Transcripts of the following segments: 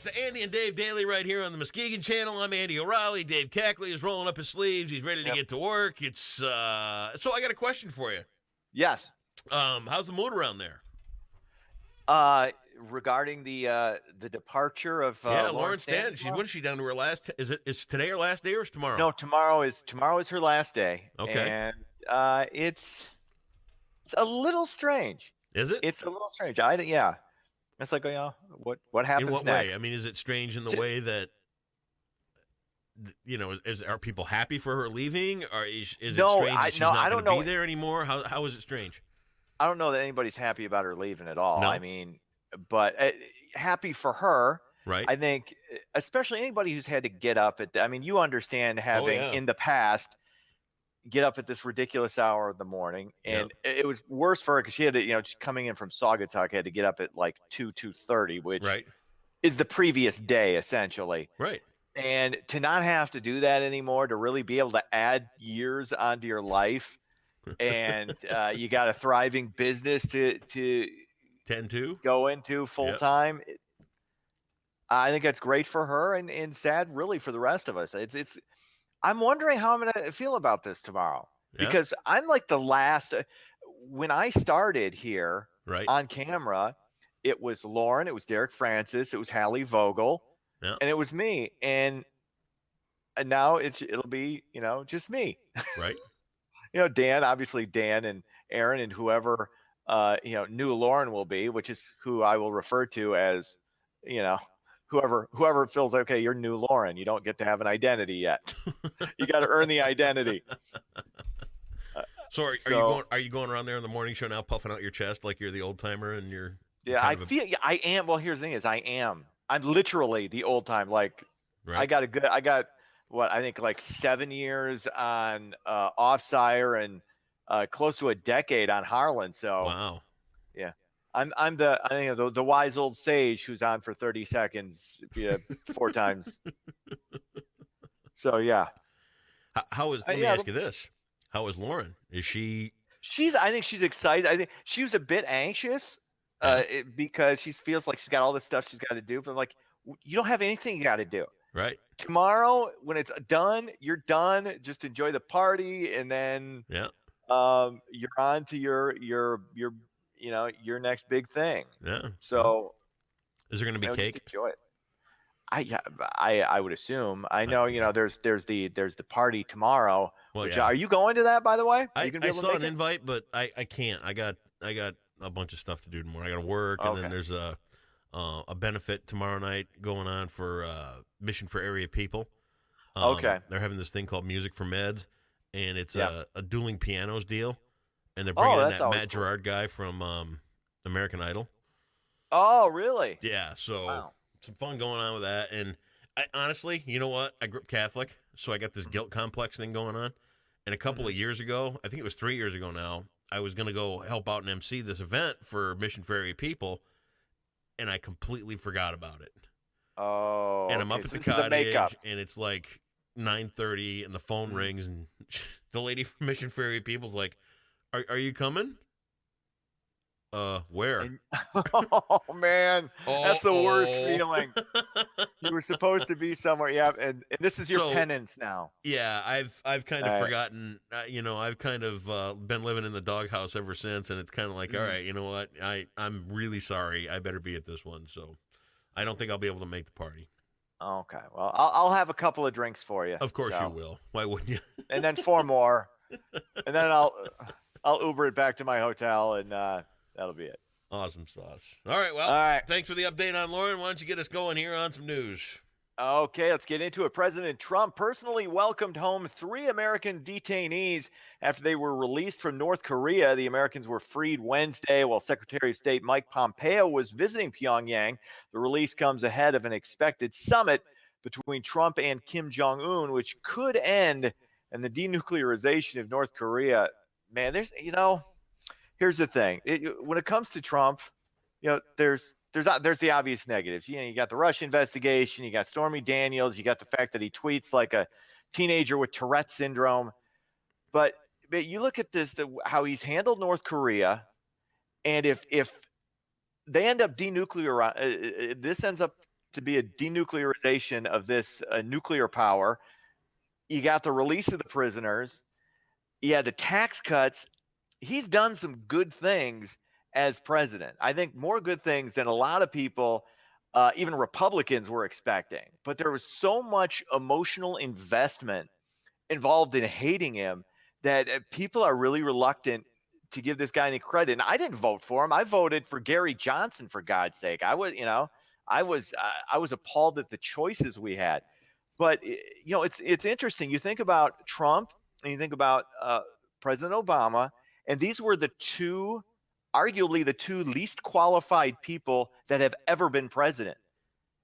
to Andy and Dave Daily right here on the Muskegon Channel. I'm Andy O'Reilly. Dave Cackley is rolling up his sleeves. He's ready to get to work. It's so I got a question for you. Yes. How's the mood around there? Regarding the departure of Lauren Stanton. When is she down to her last? Is today her last day or is tomorrow? No, tomorrow is her last day. Okay. And it's a little strange. Is it? It's a little strange. It's like, what happens in what next? way? I mean, is it strange in the way that are people happy for her leaving, or is it strange that she's not going to be there anymore? How is it strange? I don't know that anybody's happy about her leaving at all. No? I mean, but happy for her. Right. I think, especially anybody who's had to get up you understand having in the past get up at this ridiculous hour of the morning, and it was worse for her because she had to, just coming in from Saugatuck, had to get up at like 2:30, which is the previous day essentially. Right. And to not have to do that anymore, to really be able to add years onto your life, and you got a thriving business to tend to go into full time. I think that's great for her and sad really for the rest of us. I'm wondering how I'm going to feel about this tomorrow because I'm like the last. When I started here on camera, it was Lauren, it was Derek Francis, it was Hallie Vogel, and it was me. And now it'll be, just me. Right. Dan and Aaron and whoever, new Lauren will be, which is who I will refer to as, whoever feels okay, you're new Lauren. You don't get to have an identity yet. You got to earn the identity. So are you going around there in the morning show now, puffing out your chest like you're the old timer and you're? Yeah, I am. Well, here's the thing: is I am. I'm literally the old time. Like, I got I think like 7 years on Offsire and close to a decade on Harlan. So wow. Yeah. I'm the wise old sage who's on for 30 seconds 4 times. So yeah. Let me ask you this. How is Lauren? Is she? I think she's excited. I think she was a bit anxious because she feels like she's got all this stuff she's got to do. But I'm like, you don't have anything you got to do. Right. Tomorrow, when it's done, you're done. Just enjoy the party, and then you're on to your next big thing. Yeah. So, is there going to be cake? Enjoy it. I would assume. I know. There's the party tomorrow. Well, are you going to that? By the way, I saw an invite, but I can't. I got a bunch of stuff to do tomorrow. I got to work, and then there's a benefit tomorrow night going on for Mission for Area People. They're having this thing called Music for Meds, and it's a dueling pianos deal. And they're bringing in that Matt Gerard guy from American Idol. Oh, really? Yeah, so some fun going on with that. And I honestly, you know what? I grew up Catholic, so I got this guilt complex thing going on. And a couple of years ago, I think it was 3 years ago now, I was going to go help out and MC this event for Mission for Area People, and I completely forgot about it. Oh, and I'm up at the cottage, and it's like 9:30, and the phone rings, and the lady from Mission for Area People's like, Are you coming? Where? Oh man, that's the worst feeling. You were supposed to be somewhere, and this is your penance now. Yeah, I've kind of forgotten. I've kind of been living in the doghouse ever since, and it's kind of like, all right, you know what? I'm really sorry. I better be at this one, so I don't think I'll be able to make the party. Okay, well, I'll have a couple of drinks for you. Of course you will. Why wouldn't you? And then 4 more, and then I'll Uber it back to my hotel, and that'll be it. Awesome sauce. All right, thanks for the update on Lauren. Why don't you get us going here on some news? Okay, let's get into it. President Trump personally welcomed home 3 American detainees after they were released from North Korea. The Americans were freed Wednesday while Secretary of State Mike Pompeo was visiting Pyongyang. The release comes ahead of an expected summit between Trump and Kim Jong-un, which could end in the denuclearization of North Korea. Man, here's the thing. When it comes to Trump, there's the obvious negatives. You got the Russia investigation, you got Stormy Daniels, you got the fact that he tweets like a teenager with Tourette syndrome. But you look at this, how he's handled North Korea, and if they end up denuclearizing, this ends up to be a denuclearization of this nuclear power. You got the release of the prisoners. You had the tax cuts. He's done some good things as president. I think more good things than a lot of people, even Republicans, were expecting. But there was so much emotional investment involved in hating him that people are really reluctant to give this guy any credit. And I didn't vote for him. I voted for Gary Johnson, for God's sake. I was appalled at the choices we had. But it's interesting. You think about Trump and you think about President Obama, and these were arguably the two least qualified people that have ever been president.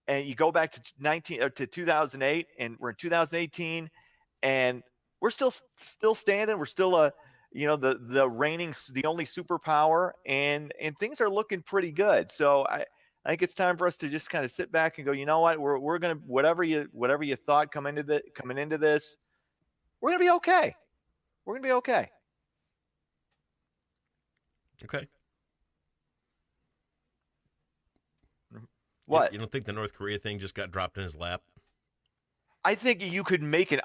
And you go back to 2008, and we're in 2018, and we're still standing. We're still the only superpower, and things are looking pretty good. So I think it's time for us to just kind of sit back and go, you know what, we're gonna whatever you thought coming into this, we're gonna be okay. We're gonna be okay. Okay. What? You don't think the North Korea thing just got dropped in his lap? I think you could make it.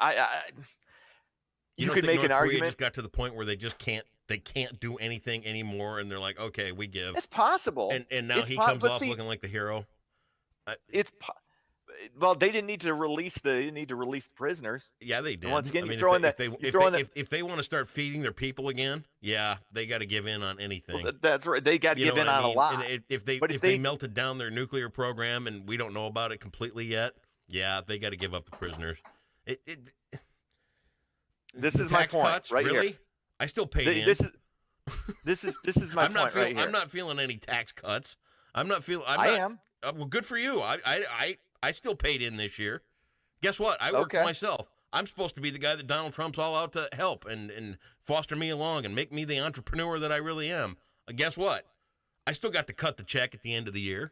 You could make North an Korea argument. Just got to the point where they just can't do anything anymore, and they're like, okay, we give. It's possible. And now he comes off looking like the hero. Well, they didn't need to release the prisoners. Yeah, they did. Once again, if they want to start feeding their people again, yeah, they got to give in on anything. Well, that's right. They got to give in on a lot. And if they melted down their nuclear program and we don't know about it completely yet, yeah, they got to give up the prisoners. This is my point cuts, right really? Here. I still paid in. This is my point right here. I'm not feeling any tax cuts. I am. Well, good for you. I still paid in this year. Guess what? I work for myself. I'm supposed to be the guy that Donald Trump's all out to help and foster me along and make me the entrepreneur that I really am. Guess what? I still got to cut the check at the end of the year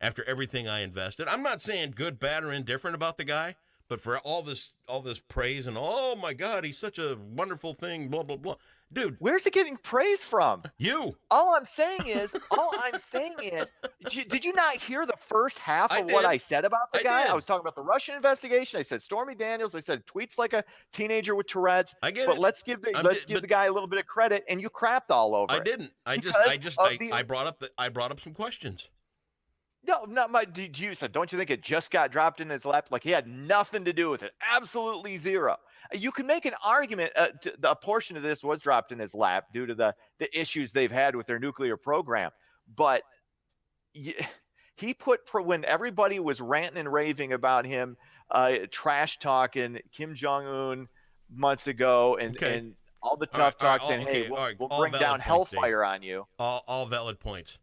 after everything I invested. I'm not saying good, bad, or indifferent about the guy, but for all this praise and, oh, my God, he's such a wonderful thing, blah, blah, blah. Dude. Where's he getting praise from? You. All I'm saying is, did you not hear the first half of what I said about the guy? I was talking about the Russian investigation. I said Stormy Daniels. I said tweets like a teenager with Tourette's. I get it. But let's give the guy a little bit of credit, and you crapped all over it. I didn't. I brought up some questions. No, not my. You said, don't you think it just got dropped in his lap? Like he had nothing to do with it. Absolutely zero. You can make an argument. A portion of this was dropped in his lap due to the issues they've had with their nuclear program. But he when everybody was ranting and raving about him, trash talking Kim Jong-un months ago, and all the tough talk saying, "Hey, we'll bring down hellfire on you." All valid points.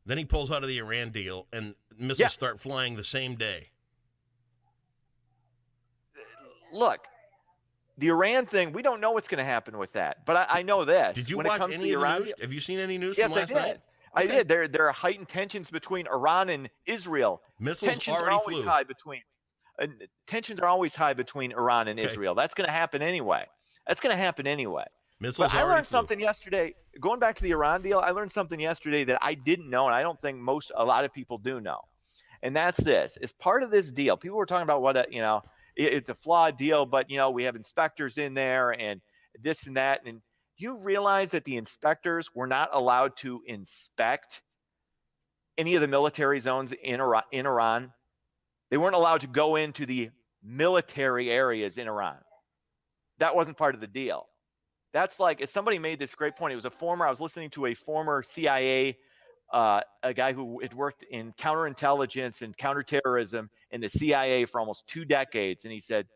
Then he pulls out of the Iran deal, and missiles start flying the same day. Look, the Iran thing, we don't know what's going to happen with that. But I know this. Did you watch any of the news? Have you seen any news from last night? Yes, I did. There are heightened tensions between Iran and Israel. Missiles already flew. Tensions are always high between Iran and Israel. That's going to happen anyway. Missiles but I learned something yesterday. Going back to the Iran deal, I learned something yesterday that I didn't know, and I don't think a lot of people do know. And that's this. As part of this deal, people were talking about it's a flawed deal, but, we have inspectors in there and this and that. And you realize that the inspectors were not allowed to inspect any of the military zones in Iran. They weren't allowed to go into the military areas in Iran. That wasn't part of the deal. That's like, if somebody made this great point, I was listening to a former CIA, a guy who had worked in counterintelligence and counterterrorism in the CIA for almost 2 decades. And he said,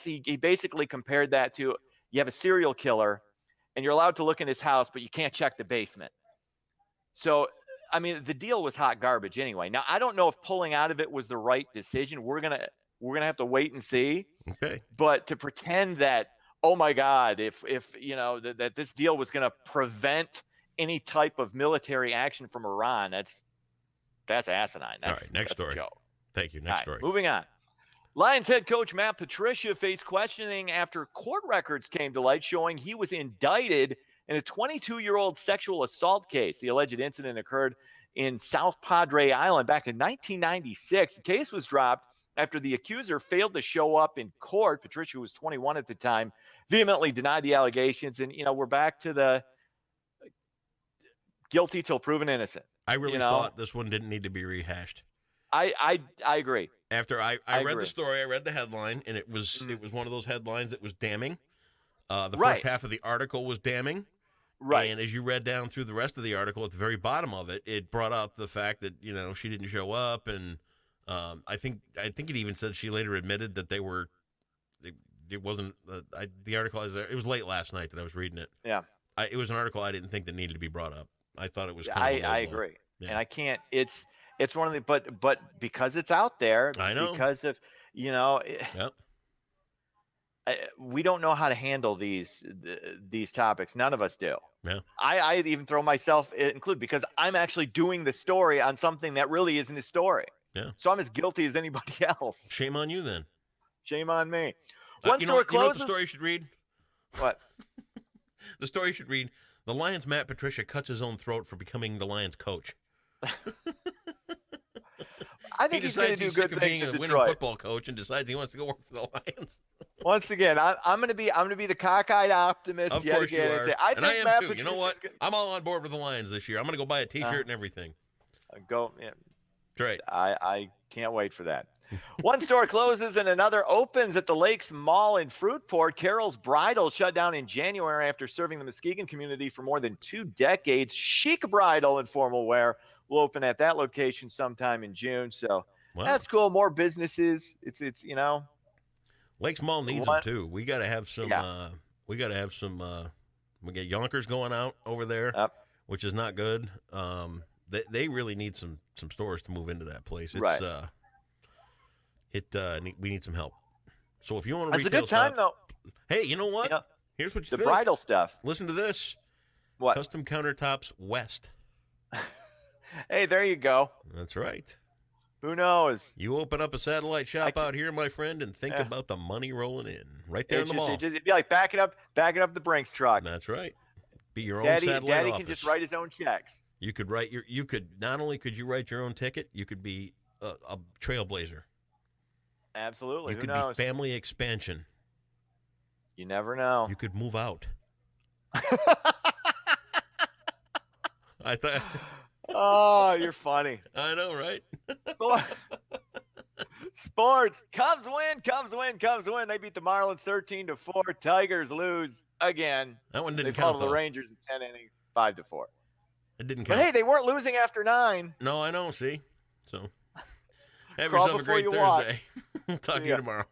he basically compared that to, you have a serial killer and you're allowed to look in his house, but you can't check the basement. So, I mean, the deal was hot garbage anyway. Now, I don't know if pulling out of it was the right decision. We're going to have to wait and see. Okay. But to pretend that, oh my God, if that this deal was going to prevent any type of military action from Iran, that's asinine. All right, next story. Thank you. Next story. Moving on. Lions head coach Matt Patricia faced questioning after court records came to light showing he was indicted in a 22-year-old sexual assault case. The alleged incident occurred in South Padre Island back in 1996. The case was dropped after the accuser failed to show up in court. Patricia was 21 at the time, vehemently denied the allegations. And, we're back to the guilty till proven innocent. I really thought this one didn't need to be rehashed. I agree. After I read the story, I read the headline, and it was one of those headlines that was damning. The first half of the article was damning. Right. And as you read down through the rest of the article, at the very bottom of it, it brought out the fact that, she didn't show up. And I think it even said she later admitted that it wasn't, the article, it was late last night that I was reading it. Yeah. It was an article I didn't think that needed to be brought up. I thought it was kind of I agree. Yeah. And I can't, it's one of the, but because it's out there, I know. Because of, Yep. We don't know how to handle these topics. None of us do. Yeah. I even throw myself included because I'm actually doing the story on something that really isn't a story. Yeah. So I'm as guilty as anybody else. Shame on you then. Shame on me. One story closes. You know what the story should read? What? The story should read, the Lions' Matt Patricia cuts his own throat for becoming the Lions' coach. I think he's going to do good things being in a Detroit. winning football coach and decides he wants to go work for the Lions. Once again, I'm going to be the cockeyed optimist. Of course you are. And say, I am Matt too. You know what? I'm all on board with the Lions this year. I'm going to go buy a T-shirt and everything. Go. Yeah. Great. I can't wait for that. One store closes and another opens at the Lakes Mall in Fruitport. Carol's Bridal shut down in January after serving the Muskegon community for more than 2 decades. Chic Bridal and Formal Wear will open at that location sometime in June. So that's cool. More businesses. It's Lakes Mall needs them too. We got to have some. We got to have some. We get Yonkers going out over there, which is not good. They really need some stores to move into that place. It's right. We need some help. So if you want to retail, it's a good time though. Hey, you know what? Here's what you the think. bridal stuff. Listen to this. What? Custom Countertops West. Hey, there you go. That's right. Who knows? You open up a satellite shop out here, my friend, and think about the money rolling in right there in the mall. It'd be like backing up the Brinks truck. That's right. Be your own satellite Daddy office. Can just write his own checks. You could write not only could you write your own ticket, you could be a trailblazer. Absolutely. You could be family expansion. You never know. You could move out. I thought. Oh, you're funny. I know, right? Sports. Cubs win. They beat the Marlins 13-4. Tigers lose again. That one didn't count. They count, followed the Rangers in 10 innings, 5-4. It didn't count. But hey, they weren't losing after 9. No, I know. See, so have yourself a great Thursday. We'll talk to you tomorrow.